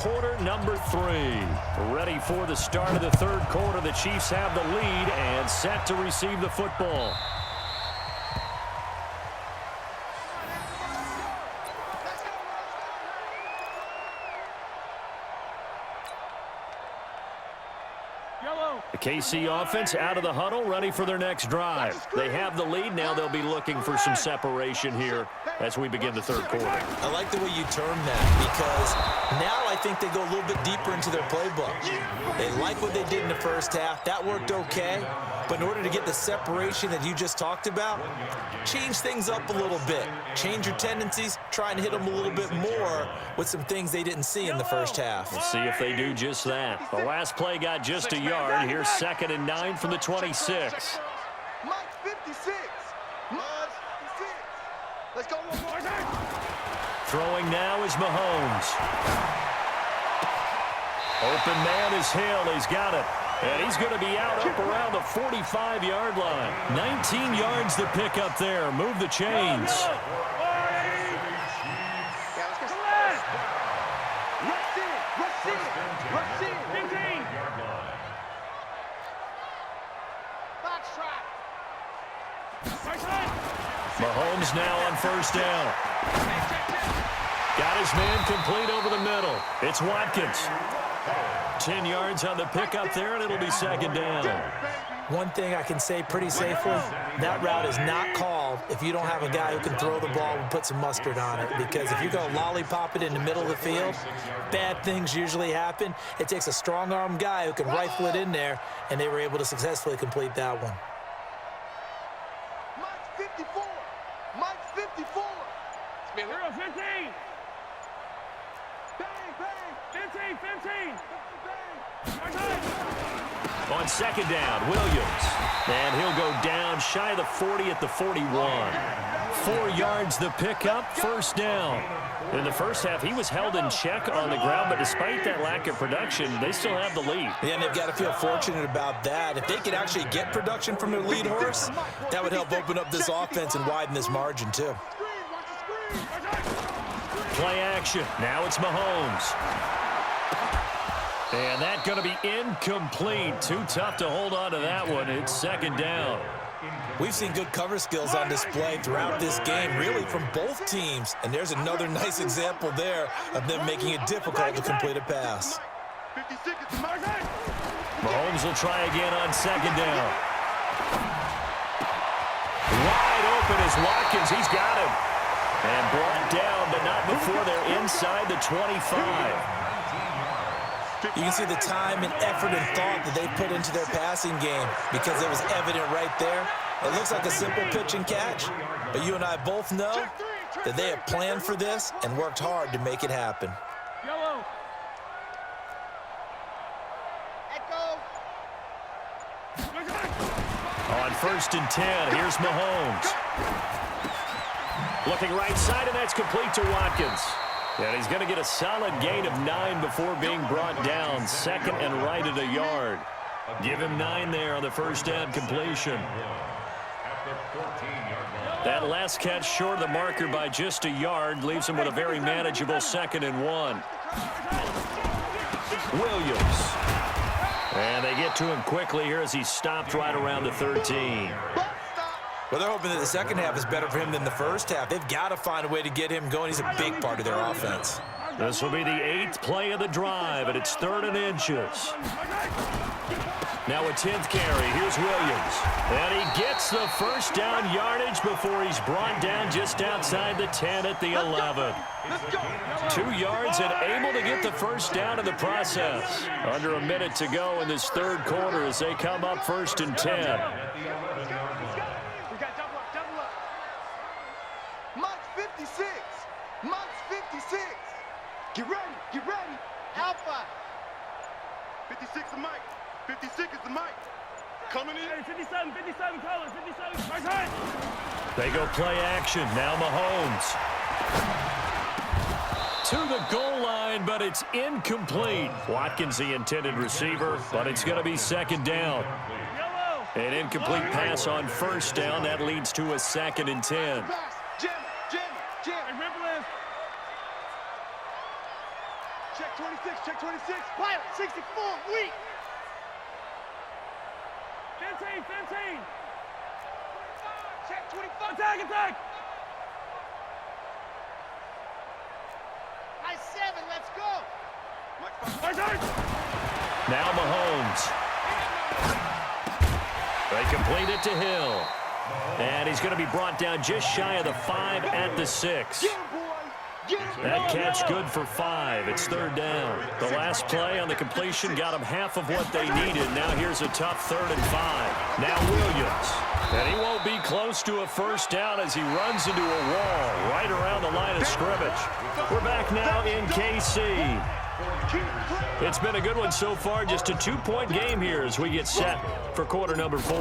quarter number 3. Ready for the start of the third quarter. The Chiefs have the lead and set to receive the football. The KC offense out of the huddle, ready for their next drive. They have the lead. Now they'll be looking for some separation here as we begin the third quarter. I like the way you term that, because now I think they go a little bit deeper into their playbook. They like what they did in the first half. That worked okay. But in order to get the separation that you just talked about, change things up a little bit. Change your tendencies. Try and hit them a little bit more with some things they didn't see in the first half. Let's see if they do just that. The last play got just a yard. Here's 2nd and 9 from the 26. Mike 56. Mike 56. Let's go one more time. Throwing now is Mahomes. Open man is Hill. He's got it. And he's going to be out up around the 45-yard line. 19 yards to pick up there. Move the chains. Mahomes now on first down. Got his man complete over the middle. It's Watkins. 10 yards on the pickup there, and it'll be 2nd down. One thing I can say pretty safely, that route is not called if you don't have a guy who can throw the ball and put some mustard on it. Because if you're going to lollipop it in the middle of the field, bad things usually happen. It takes a strong-arm guy who can rifle it in there, and they were able to successfully complete that one. Mike 54. Mike 54. Spiller 15. Bang, bang. 15, 15. On 2nd down, Williams. And he'll go down shy of the 40 at the 41. 4 yards the pickup, 1st down. In the first half, he was held in check on the ground, but despite that lack of production, they still have the lead. Yeah, and they've got to feel fortunate about that. If they could actually get production from their lead horse, that would help open up this offense and widen this margin, too. Play action. Now it's Mahomes. And that's going to be incomplete. Too tough to hold on to that one. It's 2nd down. We've seen good cover skills on display throughout this game, really from both teams. And there's another nice example there of them making it difficult to complete a pass. Mahomes will try again on 2nd down. Wide open is Watkins. He's got him. And brought down, but not before they're inside the 25. You can see the time and effort and thought that they put into their passing game because it was evident right there. It looks like a simple pitch and catch, but you and I both know that they have planned for this and worked hard to make it happen. On 1st and 10, here's Mahomes. Looking right side, and that's complete to Watkins. And he's going to get a solid gain of 9 before being brought down. 2nd and right at a yard. Give him 9 there on the 1st down completion. That last catch short of the marker by just a yard leaves him with a very manageable 2nd and 1. Williams. And they get to him quickly here as he stopped right around the 13. Well, they're hoping that the second half is better for him than the first half. They've got to find a way to get him going. He's a big part of their offense. This will be the 8th play of the drive, and it's 3rd and inches. Now a 10th carry. Here's Williams. And he gets the 1st down yardage before he's brought down just outside the 10 at the 11. 2 yards and able to get the 1st down in the process. Under a minute to go in this third quarter as they come up 1st and 10. Mike's 56. Mike's 56. Get ready. Get ready. Alpha. 56 is Mike. 56 is the Mike. Coming in. 57, 57, colors, 57. Right side. They go play action. Now Mahomes. To the goal line, but it's incomplete. Watkins, the intended receiver, but it's going to be 2nd down. An incomplete pass on 1st down. That leads to a 2nd and 10. Jim. Check Check 26, check 26. Pilot, 64, weak. 15, 15. Check 25. Attack, attack. High 7, let's go. Now Mahomes. They complete it to Hill. And he's going to be brought down just shy of the 5 at the 6. That catch good for 5. It's third down. The last play on the completion got them half of what they needed. Now here's a tough 3rd and 5. Now Williams. And he won't be close to a first down as he runs into a wall right around the line of scrimmage. We're back now in KC. It's been a good one so far. Just a 2-point game here as we get set for quarter number 4.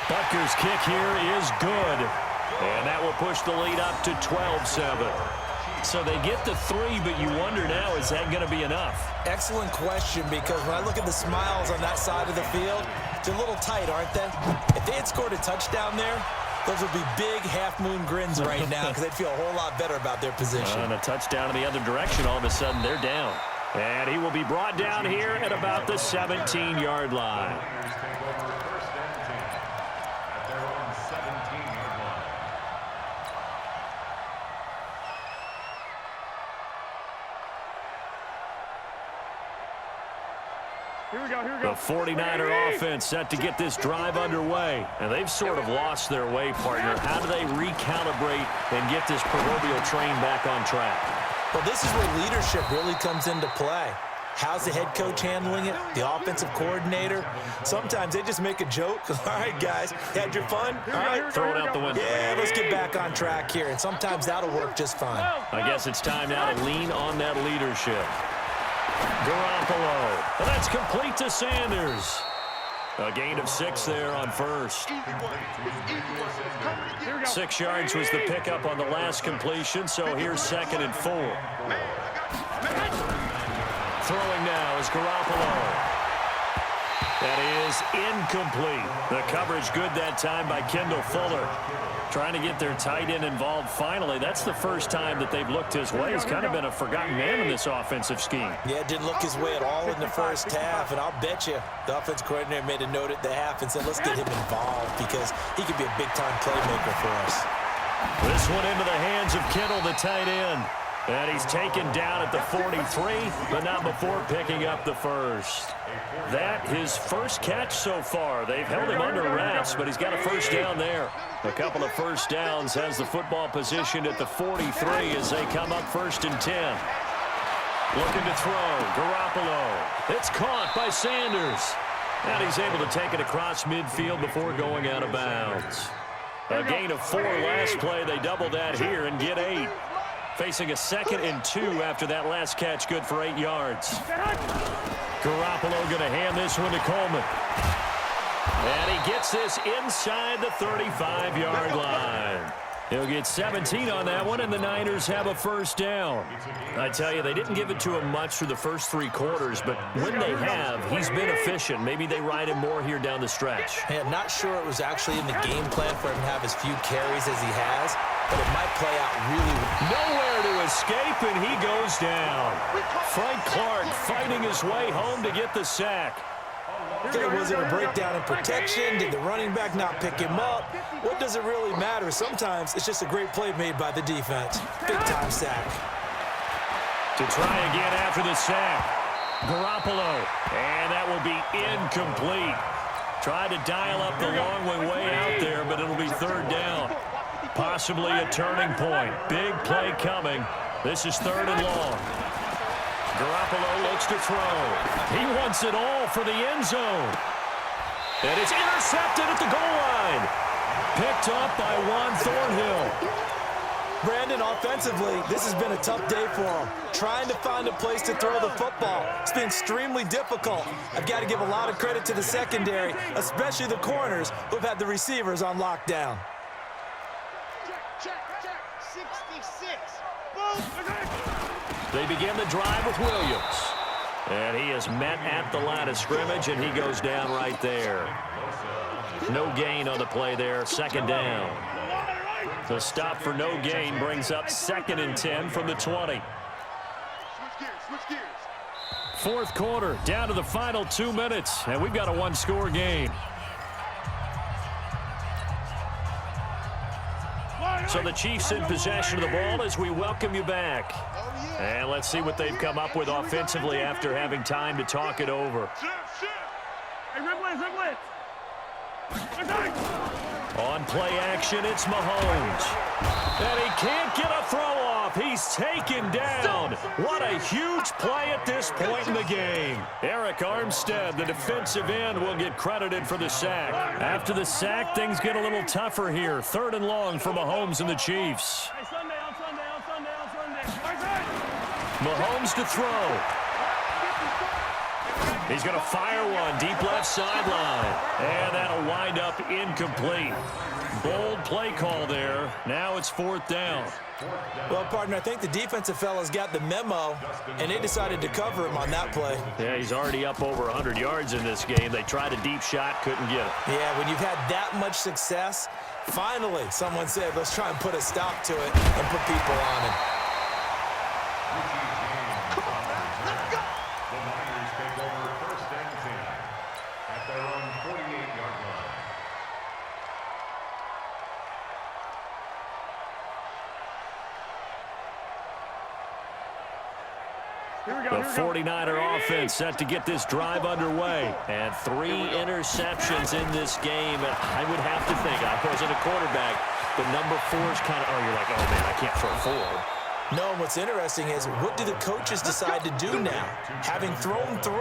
Butker's kick here is good. And that will push the lead up to 12-7. So they get the 3, but you wonder now, is that going to be enough? Excellent question, because when I look at the smiles on that side of the field, they're a little tight, aren't they? If they had scored a touchdown there, those would be big half-moon grins right now because they'd feel a whole lot better about their position. And a touchdown in the other direction, all of a sudden they're down. And he will be brought down here at about the 17-yard line. Here we go, here we go. The 49er offense set to get this drive underway. And they've sort of lost their way, partner. How do they recalibrate and get this proverbial train back on track? Well, this is where leadership really comes into play. How's the head coach handling it? The offensive coordinator? Sometimes they just make a joke. All right, guys, had your fun? All right, Throw it out the window. Yeah, let's get back on track here. And sometimes that'll work just fine. I guess it's time now to lean on that leadership. Garoppolo. And that's complete to Sanders. A gain of 6 there on first. 6 yards was the pickup on the last completion, so here's 2nd and 4. Throwing now is Garoppolo. That is incomplete. The coverage good that time by Kendall Fuller. Trying to get their tight end involved finally. That's the first time that they've looked his way. He's kind of been a forgotten man in this offensive scheme. Yeah, it didn't look his way at all in the first half, and I'll bet you the offense coordinator made a note at the half and said, let's get him involved because he could be a big-time playmaker for us. This one into the hands of Kittle, the tight end. And he's taken down at the 43, but not before picking up the first. That his first catch so far. They've held him under wraps, but he's got a first down there. A couple of first downs, has the football positioned at the 43 as they come up 1st and 10. Looking to throw. Garoppolo. It's caught by Sanders. And he's able to take it across midfield before going out of bounds. A gain of 4 last play. They double that here and get 8. Facing a 2nd and 2 after that last catch, good for 8 yards. Garoppolo going to hand this one to Coleman. And he gets this inside the 35-yard line. He'll get 17 on that one, and the Niners have a first down. I tell you, they didn't give it to him much through the first 3 quarters, but when they have, he's been efficient. Maybe they ride him more here down the stretch. Hey, I'm not sure it was actually in the game plan for him to have as few carries as he has, but it might play out really well. Nowhere to escape, and he goes down. Frank Clark fighting his way home to get the sack. Okay, was it a breakdown in protection? Did the running back not pick him up? What does it really matter? Sometimes it's just a great play made by the defense. Big-time sack. To try again after the sack. Garoppolo. And that will be incomplete. Tried to dial up the long way out there, but it'll be 3rd down. Possibly a turning point. Big play coming. This is 3rd and long. Garoppolo looks to throw. He wants it all for the end zone. And it's intercepted at the goal line. Picked up by Juan Thornhill. Brandon, offensively, this has been a tough day for him. Trying to find a place to throw the football. It's been extremely difficult. I've got to give a lot of credit to the secondary, especially the corners who've had the receivers on lockdown. Check. 66. Boom. They begin the drive with Williams. And he is met at the line of scrimmage, and he goes down right there. No gain on the play there, 2nd down. The stop for no gain brings up 2nd and 10 from the 20. Switch gears. Fourth quarter, down to the final 2 minutes, and we've got a one-score game. So the Chiefs in possession of the ball as we welcome you back. And let's see what they've come up with offensively after having time to talk it over. Hey, rib On play action, it's Mahomes. And he can't get a throw off. He's taken down. What a huge play at this point in the game. Eric Armstead, the defensive end, will get credited for the sack. After the sack, things get a little tougher here. 3rd and long for Mahomes and the Chiefs. Hey, Sunday. Mahomes to throw. He's going to fire one deep left sideline. And that'll wind up incomplete. Bold play call there. Now it's 4th down. Well, partner, I think the defensive fellas got the memo, and they decided to cover him on that play. Yeah, he's already up over 100 yards in this game. They tried a deep shot, couldn't get it. Yeah, when you've had that much success, finally someone said, let's try and put a stop to it and put people on it. The 49er offense set to get this drive underway. And 3 interceptions in this game. And I would have to think, I wasn't a quarterback, but number 4 is kind of, you're like, oh, man, I can't throw 4. No, and what's interesting is, what do the coaches decide to do now? Having thrown 3,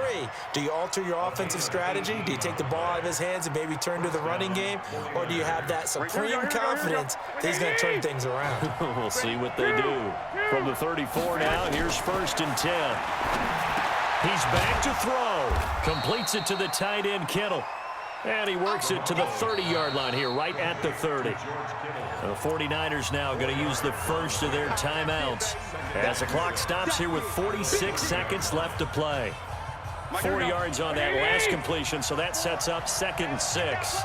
do you alter your offensive strategy? Do you take the ball out of his hands and maybe turn to the running game? Or do you have that supreme confidence that he's going to turn things around? We'll see what they do. From the 34 now, here's 1st and 10. He's back to throw. Completes it to the tight end, Kittle. And he works it to the 30-yard line here, right at the 30. The 49ers now going to use the first of their timeouts as the clock stops here with 46 seconds left to play. 4 yards on that last completion, so that sets up 2nd and 6.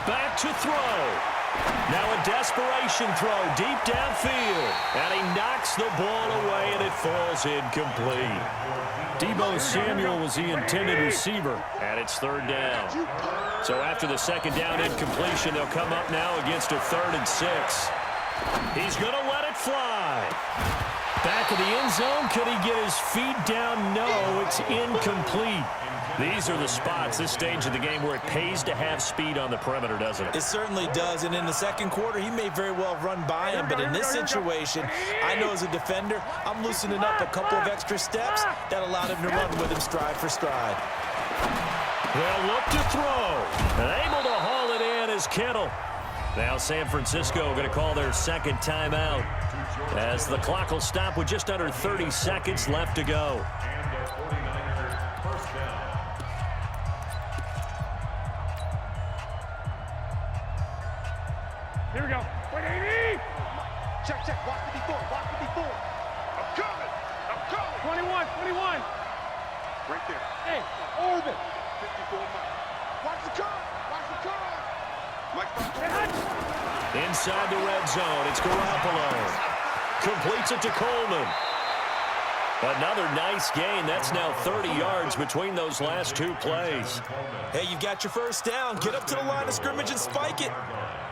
Back to throw. Now a desperation throw deep downfield. And he knocks the ball away, and it falls incomplete. Deebo Samuel was the intended receiver, and it's 3rd down. So after the 2nd down incompletion, they'll come up now against a 3rd and 6. He's going to let it fly. Back of the end zone. Could he get his feet down? No, it's incomplete. These are the spots, this stage of the game, where it pays to have speed on the perimeter, doesn't it? It certainly does, and in the 2nd quarter, he may very well run by him, but in this situation, I know as a defender, I'm loosening up a couple of extra steps that allowed him to run with him stride for stride. They'll look to throw, and able to haul it in is Kittle. Now San Francisco going to call their 2nd timeout as the clock will stop with just under 30 seconds left to go. Here we go. Wait, 80! Check. Watch the before. I'm coming. 21. Right there. Hey, orbit. 54 Mike. Watch the car. Mike. Inside the red zone, it's Garoppolo. Completes it to Coleman. Another nice gain. That's now 30 yards between those last 2 plays. Hey, you've got your first down. Get up to the line of scrimmage and spike it.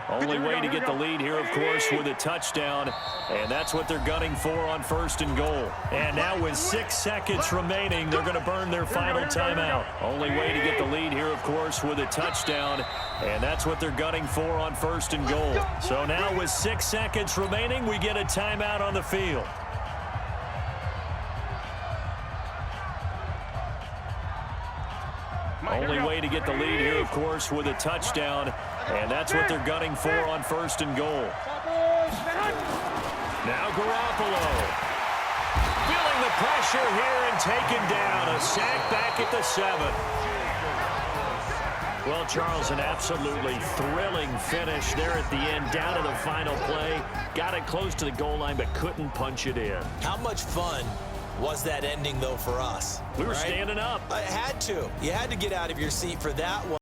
Only way to get the lead here, of course, with a touchdown. And that's what they're gunning for on 1st and goal. And now with 6 seconds remaining, they're going to burn their final timeout. Only way to get the lead here, of course, with a touchdown. And that's what they're gunning for on 1st and goal. So now with 6 seconds remaining, we get a timeout on the field. Only way to get the lead here, of course, with a touchdown. And that's what they're gunning for on 1st and goal. Now Garoppolo. Feeling the pressure here and taken down. A sack back at the 7. Well, Charles, an absolutely thrilling finish there at the end, down to the final play. Got it close to the goal line, but couldn't punch it in. How much fun was that ending, though, for us? We were standing up. I had to. You had to get out of your seat for that one.